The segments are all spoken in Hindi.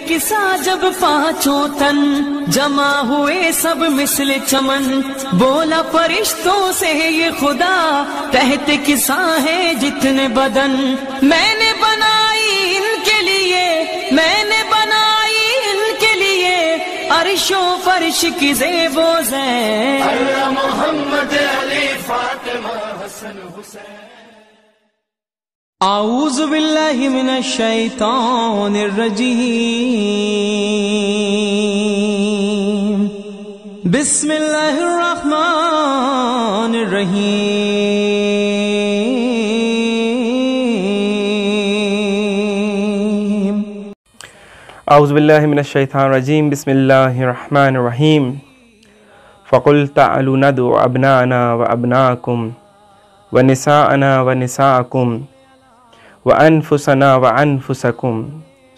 किसा जब पांचों तन जमा हुए सब मिस्ल चमन, बोला फरिश्तों से ये खुदा कहते किसा है जितने बदन। मैंने बनाई इनके लिए, मैंने बनाई इनके लिए अर्शो फर्श की ज़ेबो ज़ैन। अल्लाह मोहम्मद अली फातिमा हसन हुसैन। आऊज़ु बिल्लाहि मिनश शैतानिर रजीम। बिस्मिल्लाहिर रहमानिर रहीम। आऊज़ु बिल्लाहि मिनश शैतानिर रजीम। बिस्मिल्लाहिर रहमानिर रहीम। फ़क़ुल तअलू नदउ अबनाना व अबनाकुम व निसाअना व निसाअकुम व अनफुसना व अनफुसकुम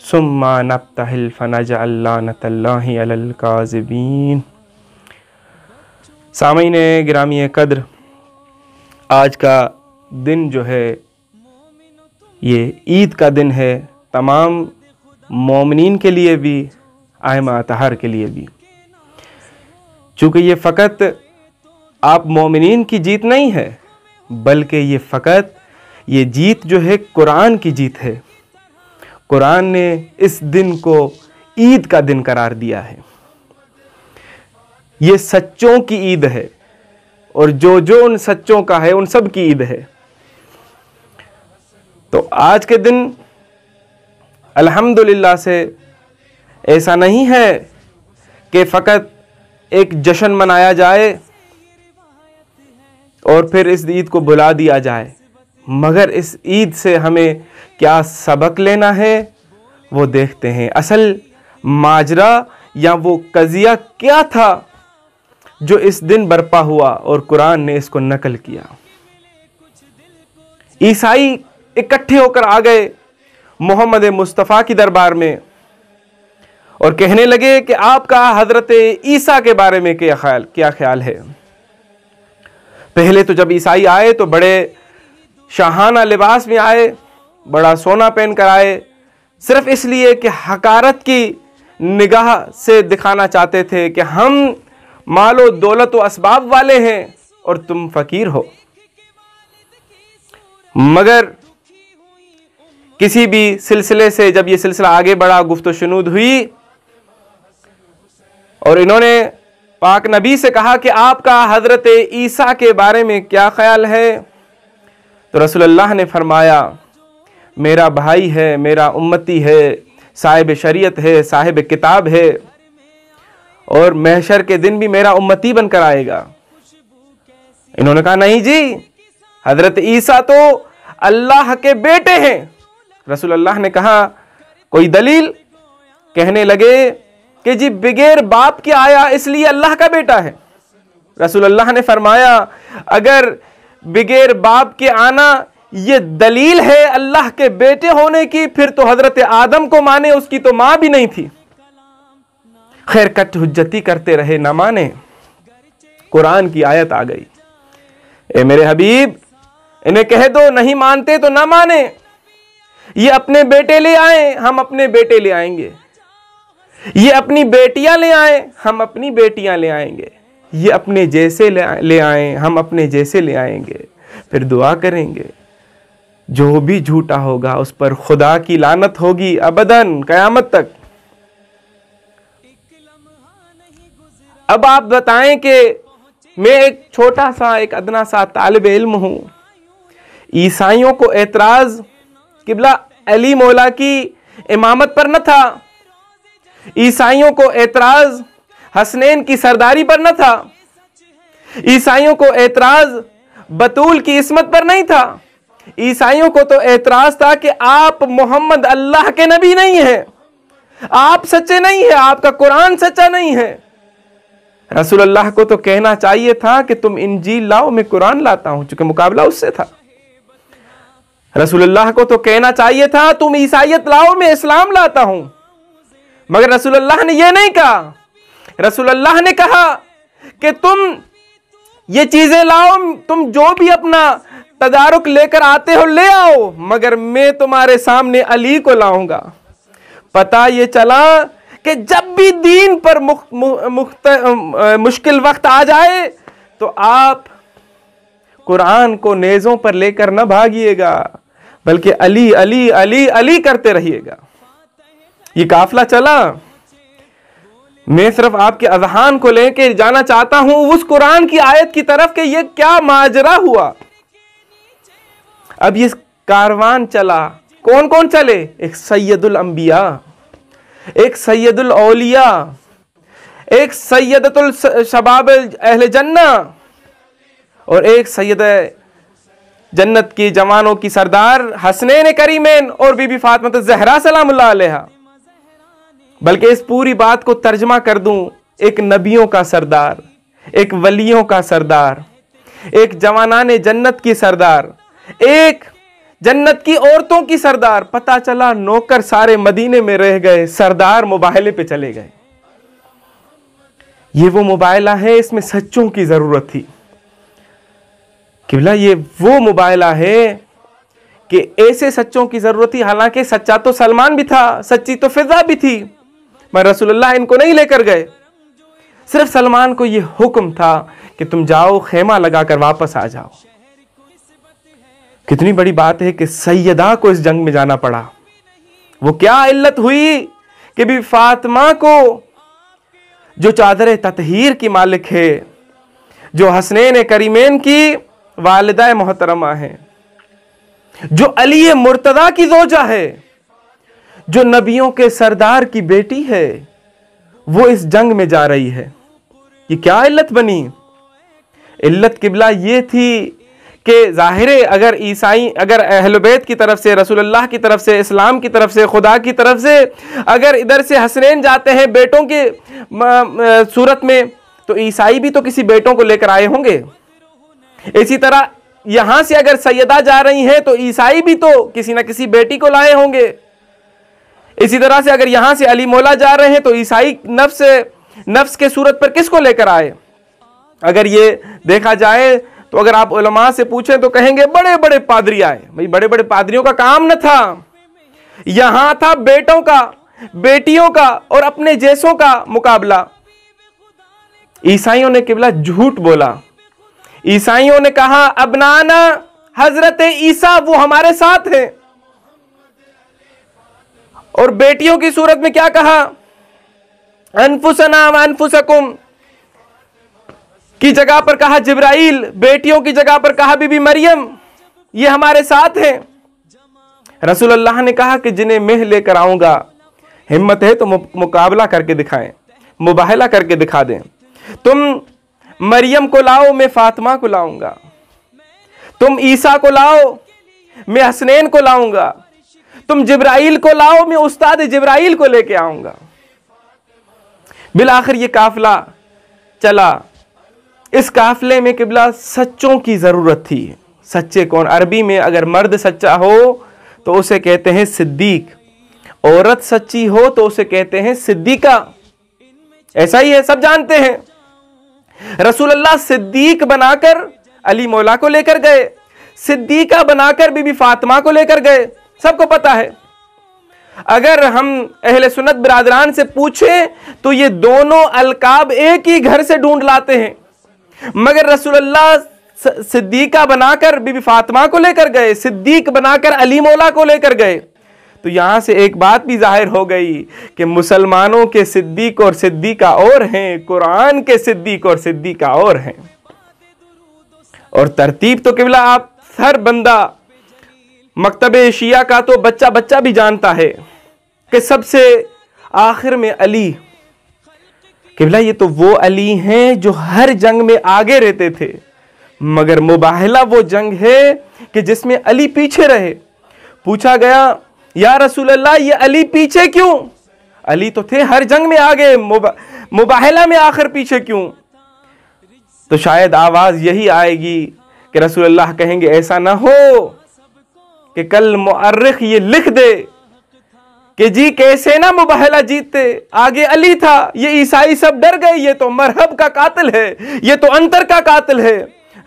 सुम्मा नब्तहिल फनजअल लानतल्लाहि अलल काज़िबीन। सामीन गिरामी कद्र, आज का दिन जो है ये ईद का दिन है, तमाम मोमिनीन के लिए भी, आयमा अतहर के लिए भी। चूँकि ये फ़कत आप मोमिनीन की जीत नहीं है, बल्कि ये फ़कत ये जीत जो है कुरान की जीत है। कुरान ने इस दिन को ईद का दिन करार दिया है। ये सच्चों की ईद है और जो जो उन सच्चों का है उन सब की ईद है। तो आज के दिन अल्हम्दुलिल्लाह से ऐसा नहीं है कि फ़कत एक जश्न मनाया जाए और फिर इस ईद को भुला दिया जाए, मगर इस ईद से हमें क्या सबक लेना है वो देखते हैं। असल माजरा या वो कज़िया क्या था जो इस दिन बर्पा हुआ और कुरान ने इसको नकल किया। ईसाई इकट्ठे होकर आ गए मोहम्मद मुस्तफ़ा की दरबार में और कहने लगे कि आपका हज़रत ईसा के बारे में क्या ख्याल है। पहले तो जब ईसाई आए तो बड़े शाहाना लिबास में आए, बड़ा सोना पहन कर आए, सिर्फ इसलिए कि हकारत की निगाह से दिखाना चाहते थे कि हम मालो दौलत व असबाब वाले हैं और तुम फ़कीर हो। मगर किसी भी सिलसिले से जब ये सिलसिला आगे बढ़ा, गुफ्तो शुनूद हुई और इन्होंने पाक नबी से कहा कि आपका हज़रत ईसा के बारे में क्या ख्याल है, तो रसूलुल्लाह ने फरमाया मेरा भाई है, मेरा उम्मती है, साहिब शरीयत है, साहिब किताब है और महशर के दिन भी मेरा उम्मती बनकर आएगा। इन्होंने कहा नहीं जी, हज़रत ईसा तो अल्लाह के बेटे हैं। रसूलुल्लाह ने कहा कोई दलील? कहने लगे कि जी बगैर बाप के आया इसलिए अल्लाह का बेटा है। रसूलुल्लाह ने फरमाया अगर बगैर बाप के आना ये दलील है अल्लाह के बेटे होने की, फिर तो हजरत आदम को माने, उसकी तो मां भी नहीं थी। खैर कट हुज्जती करते रहे, ना माने। कुरान की आयत आ गई, ए मेरे हबीब इन्हें कह दो नहीं मानते तो ना माने, ये अपने बेटे ले आए हम अपने बेटे ले आएंगे, ये अपनी बेटियां ले आए हम अपनी बेटियां ले आएंगे, ये अपने जैसे ले आए हम अपने जैसे ले आएंगे, फिर दुआ करेंगे। जो भी झूठा होगा उस पर खुदा की लानत होगी अबदन कयामत तक। अब आप बताएं कि मैं एक छोटा सा एक अदना सा तालिब इल्म हूं, ईसाइयों को एतराज किबला अली मौला की इमामत पर न था, ईसाइयों को एतराज हसनैन की सरदारी पर न था, ईसाइयों को एतराज बतूल की इस्मत पर नहीं था, ईसाइयों को तो एतराज था कि आप मोहम्मद अल्लाह के नबी नहीं हैं, आप सच्चे नहीं हैं, आपका कुरान सच्चा नहीं है। रसूलुल्लाह को तो कहना चाहिए था कि तुम इंजील लाओ मैं कुरान लाता हूं, चूंकि मुकाबला उससे था। रसूलुल्लाह को तो कहना चाहिए था तुम ईसाइयत लाओ मैं इस्लाम लाता हूं, मगर रसूलुल्लाह ने यह नहीं कहा। रसूलुल्लाह ने कहा कि तुम ये चीजें लाओ, तुम जो भी अपना तदारुक लेकर आते हो ले आओ, मगर मैं तुम्हारे सामने अली को लाऊंगा। पता ये चला कि जब भी दीन पर मुश्किल वक्त आ जाए तो आप कुरान को नेज़ों पर लेकर न भागिएगा, बल्कि अली अली अली अली करते रहिएगा। ये काफिला चला। मैं सिर्फ आपके अज़हान को लेकर जाना चाहता हूं उस कुरान की आयत की तरफ कि ये क्या माजरा हुआ। अब ये कारवान चला, कौन कौन चले? एक सैयदुल अंबिया, एक सैयदुल औलिया, एक सैयदतुल शबाब अहले जन्ना और एक सैयद जन्नत की जवानों की सरदार हसनैन करीमैन और बीबी फातिमा ज़हरा सलामुल्लाह अलैहा। बल्कि इस पूरी बात को तर्जमा कर दूं, एक नबियों का सरदार, एक वलियों का सरदार, एक जवानाने जन्नत की सरदार, एक जन्नत की औरतों की सरदार। पता चला नौकर सारे मदीने में रह गए, सरदार मुबाहले पे चले गए। ये वो मुबाहला है, इसमें सच्चों की जरूरत थी। किबला ये वो मुबाहला है कि ऐसे सच्चों की जरूरत थी। हालांकि सच्चा तो सलमान भी था, सच्ची तो फिजा भी थी, मगर रसूलुल्लाह इनको नहीं लेकर गए। सिर्फ सलमान को ये हुक्म था कि तुम जाओ, खेमा लगाकर वापस आ जाओ। कितनी बड़ी बात है कि सैयदा को इस जंग में जाना पड़ा। वो क्या इल्लत हुई कि भी फातिमा को, जो चादर ततहीर की मालिक है, जो हसनैन करीमैन की वालिदा मोहतरमा है, जो अली मुर्तदा की ज़ौजा है, जो नबियों के सरदार की बेटी है, वो इस जंग में जा रही है। ये क्या इल्लत बनी? इल्लत किबला ये थी कि ज़ाहिर है अगर अहले बैत की तरफ से, रसूलुल्लाह की तरफ से, इस्लाम की तरफ से, खुदा की तरफ से अगर इधर से हसनैन जाते हैं बेटों के सूरत में, तो ईसाई भी तो किसी बेटों को लेकर आए होंगे। इसी तरह यहां से अगर सैयदा जा रही हैं तो ईसाई भी तो किसी ना किसी बेटी को लाए होंगे। इसी तरह से अगर यहां से अली मौला जा रहे हैं तो ईसाई नफ्स के सूरत पर किसको लेकर आए? अगर ये देखा जाए तो अगर आप उलमा से पूछें तो कहेंगे बड़े बड़े पादरी आए। भाई बड़े बड़े पादरियों का काम न था, यहां था बेटों का, बेटियों का और अपने जैसों का मुकाबला। ईसाइयों ने किबला झूठ बोला। ईसाइयों ने कहा अबनाना हजरत ईसा वो हमारे साथ हैं, और बेटियों की सूरत में क्या कहा? अनफुसना व अनफुसकुम की जगह पर कहा जिब्राइल, बेटियों की जगह पर कहा बीबी मरियम, ये हमारे साथ हैं। रसूलुल्लाह ने कहा कि जिन्हें मैं लेकर आऊंगा, हिम्मत है तो मुकाबला करके दिखाएं, मुबाहला करके दिखा दें। तुम मरियम को लाओ, मैं फातिमा को लाऊंगा। तुम ईसा को लाओ, मैं हसनैन को लाऊंगा। तुम जिब्राइल को लाओ, मैं उस्ताद जिब्राइल को लेके आऊंगा। बिल आखिर ये काफिला चला। इस काफिले में किबला सच्चों की जरूरत थी। सच्चे कौन? अरबी में अगर मर्द सच्चा हो तो उसे कहते हैं सिद्दीक, औरत सच्ची हो तो उसे कहते हैं सिद्दीका। ऐसा ही है, सब जानते हैं। रसूलुल्लाह सिद्दीक बनाकर अली मौला को लेकर गए, सिद्दीका बनाकर बीबी फातिमा को लेकर गए, सबको पता है। अगर हम अहले सुन्नत बिरादरान से पूछें तो ये दोनों अलकाब एक ही घर से ढूंढ लाते हैं, मगर रसूलुल्लाह सिद्दीका बनाकर बीबी फातिमा को लेकर गए, सिद्दीक बनाकर अली मौला को लेकर गए। तो यहां से एक बात भी जाहिर हो गई कि मुसलमानों के सिद्दीक और सिद्दीका और हैं, कुरान के सिद्दीक और सिद्दीका और हैं। और तरतीब तो किबला आप हर बंदा मकतबे शिया का तो बच्चा बच्चा भी जानता है कि सबसे आखिर में अली। किबला ये तो वो अली हैं जो हर जंग में आगे रहते थे, मगर मुबाहला वो जंग है कि जिसमें अली पीछे रहे। पूछा गया या रसूलल्लाह ये अली पीछे क्यों? अली तो थे हर जंग में आगे, मुबाहला में आखिर पीछे क्यों? तो शायद आवाज यही आएगी कि रसूलल्लाह कहेंगे ऐसा ना हो कि कल मुअर्रिख ये लिख दे कि जी कैसे ना मुबाहला जीतते, आगे अली था, ये ईसाई सब डर गए, ये तो मरहब का कातिल है, ये तो अंतर का कातिल है।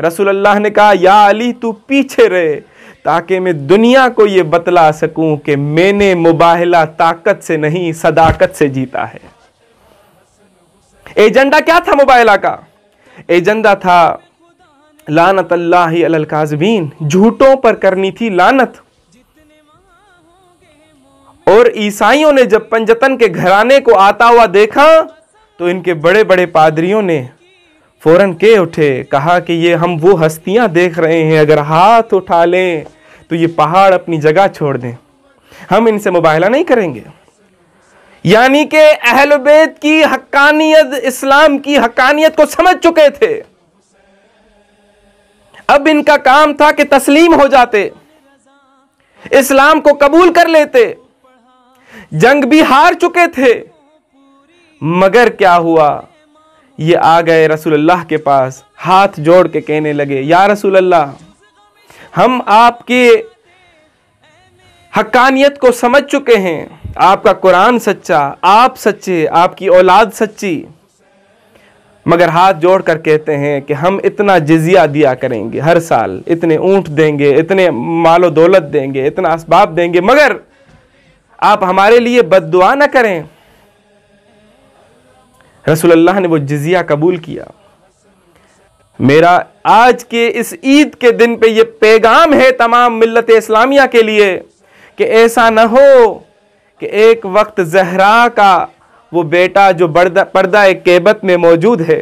रसूलुल्लाह ने कहा या अली तू पीछे रहे, ताकि मैं दुनिया को ये बतला सकूं कि मैंने मुबाहला ताकत से नहीं सदाकत से जीता है। एजेंडा क्या था मुबाहला का? एजेंडा था लानत अल्लाहि अलल काज़िबीन, झूठों पर करनी थी लानत। और ईसाइयों ने जब पंजतन के घराने को आता हुआ देखा तो इनके बड़े बड़े पादरियों ने फौरन के उठे, कहा कि ये हम वो हस्तियां देख रहे हैं, अगर हाथ उठा लें तो ये पहाड़ अपनी जगह छोड़ दें, हम इनसे मुबाहला नहीं करेंगे। यानी कि अहल बैत की हक्कानियत, इस्लाम की हक्कानियत को समझ चुके थे। अब इनका काम था कि तस्लीम हो जाते, इस्लाम को कबूल कर लेते। जंग भी हार चुके थे, मगर क्या हुआ, ये आ गए रसूलुल्लाह के पास, हाथ जोड़ के कहने लगे, या रसूलुल्लाह, हम आपके हक्कानियत को समझ चुके हैं, आपका कुरान सच्चा, आप सच्चे, आपकी औलाद सच्ची, मगर हाथ जोड़कर कहते हैं कि हम इतना जिजिया दिया करेंगे, हर साल इतने ऊंट देंगे, इतने मालो दौलत देंगे, इतना असबाब देंगे, मगर आप हमारे लिए बद्दुआ न करें। रसूलुल्लाह ने वो जिजिया कबूल किया। मेरा आज के इस ईद के दिन पे ये पैगाम है तमाम मिल्लत इस्लामिया के लिए कि ऐसा न हो कि एक वक्त ज़हरा का वो बेटा जो पर्दा कैबत में मौजूद है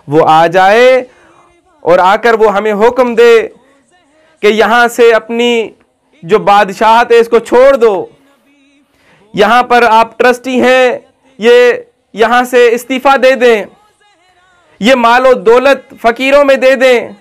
वो आ जाए और आकर वो हमें हुक्म दे कि यहाँ से अपनी जो बादशाहत है इसको छोड़ दो, यहाँ पर आप ट्रस्टी हैं, ये यहाँ से इस्तीफा दे दें, ये मालो दौलत फकीरों में दे दें,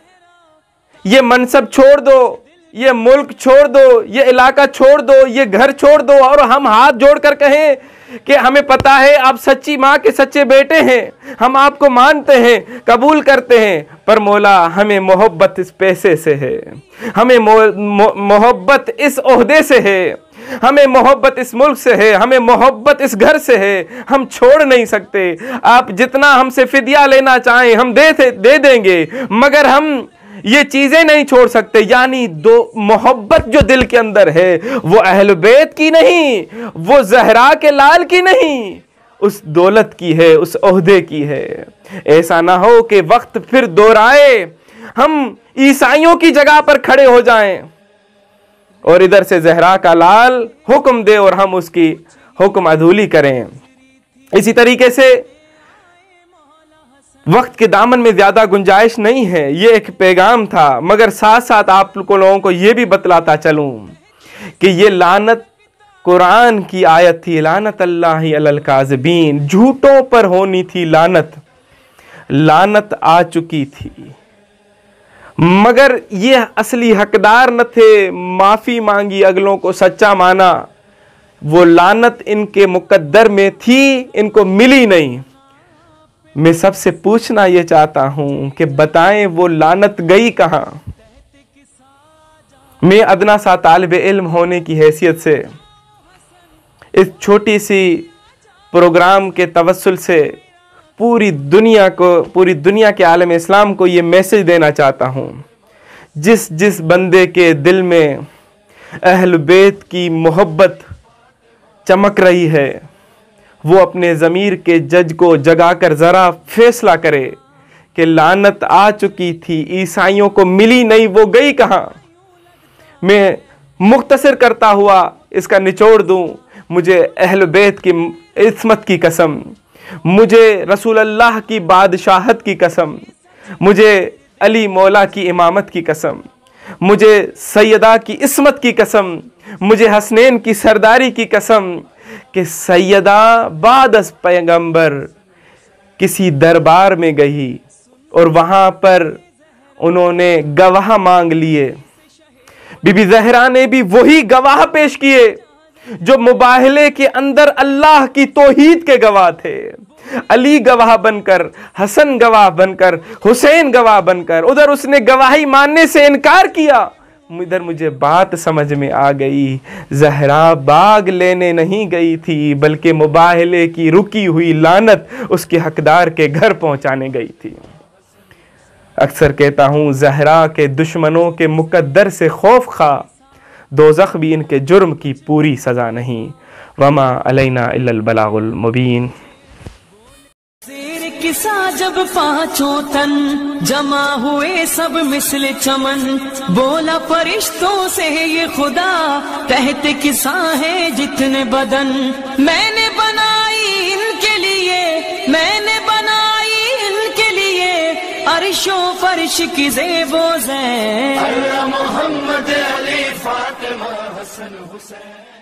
ये मनसब छोड़ दो, ये मुल्क छोड़ दो, ये इलाका छोड़ दो, ये घर छोड़ दो, और हम हाथ जोड़कर कहें कि हमें पता है आप सच्ची माँ के सच्चे बेटे हैं, हम आपको मानते हैं, कबूल करते हैं, पर मौला हमें मोहब्बत इस पैसे से है, हमें मोहब्बत इस ओहदे से है, हमें मोहब्बत इस मुल्क से है, हमें मोहब्बत इस घर से है, हम छोड़ नहीं सकते। आप जितना हमसे फिदिया लेना चाहें हम दे देंगे, मगर हम ये चीजें नहीं छोड़ सकते। यानी दो मोहब्बत जो दिल के अंदर है वो अहल बैत की नहीं, वो ज़हरा के लाल की नहीं, उस दौलत की है, उस ओहदे की है। ऐसा ना हो कि वक्त फिर दोहराए, हम ईसाइयों की जगह पर खड़े हो जाएं और इधर से ज़हरा का लाल हुक्म दे और हम उसकी हुक्म अदूली करें। इसी तरीके से वक्त के दामन में ज्यादा गुंजाइश नहीं है, ये एक पैगाम था, मगर साथ साथ आप लोगों को ये भी बतलाता चलूं कि ये लानत कुरान की आयत थी, लानत अल्लाहि अलल काज़िबीन, झूठों पर होनी थी लानत। लानत आ चुकी थी, मगर ये असली हकदार न थे, माफी मांगी, अगलों को सच्चा माना, वो लानत इनके मुकद्दर में थी, इनको मिली नहीं। मैं सबसे पूछना ये चाहता हूं कि बताएं वो लानत गई कहां। मैं अदना सा तालिबे इल्म होने की हैसियत से इस छोटी सी प्रोग्राम के तवस्सुल से पूरी दुनिया के आलम इस्लाम को ये मैसेज देना चाहता हूँ, जिस जिस बंदे के दिल में अहल बैत की मोहब्बत चमक रही है वो अपने ज़मीर के जज को जगाकर ज़रा फैसला करे कि लानत आ चुकी थी, ईसाइयों को मिली नहीं, वो गई कहाँ। मैं मुख्तसर करता हुआ इसका निचोड़ दूँ, मुझे अहल बैत की इस्मत की कसम, मुझे रसूलुल्लाह की बादशाहत की कसम, मुझे अली मौला की इमामत की कसम, मुझे सैयदा की इस्मत की कसम, मुझे हसनैन की सरदारी की कसम कि सैयदा बादस पैगंबर किसी दरबार में गई और वहाँ पर उन्होंने गवाह मांग लिए। बीबी ज़हरा ने भी वही गवाह पेश किए जो मुबाहले के अंदर अल्लाह की तौहीद के गवाह थे। अली गवाह बनकर, हसन गवाह बनकर, हुसैन गवाह बनकर, उधर उसने गवाही मानने से इनकार किया। इधर मुझे बात समझ में आ गई, ज़हरा बाग लेने नहीं गई थी बल्कि मुबाहले की रुकी हुई लानत उसके हकदार के घर पहुंचाने गई थी। अक्सर कहता हूँ ज़हरा के दुश्मनों के मुकद्दर से खौफ खा, दोज़ख भी इनके जुर्म की पूरी सज़ा नहीं, वमा अलैना इल्लल बलागुल मुबीन। किसा जब पांचों तन जमा हुए सब मिस्ल चमन, बोला फरिश्तों से ये खुदा कहते किसा है जितने बदन, मैंने बनाई इनके लिए, मैंने बनाई इनके लिए अर्शो फर्श की ज़ेबो ज़ैन, मोहम्मद अली फातिमा हसन हुसैन।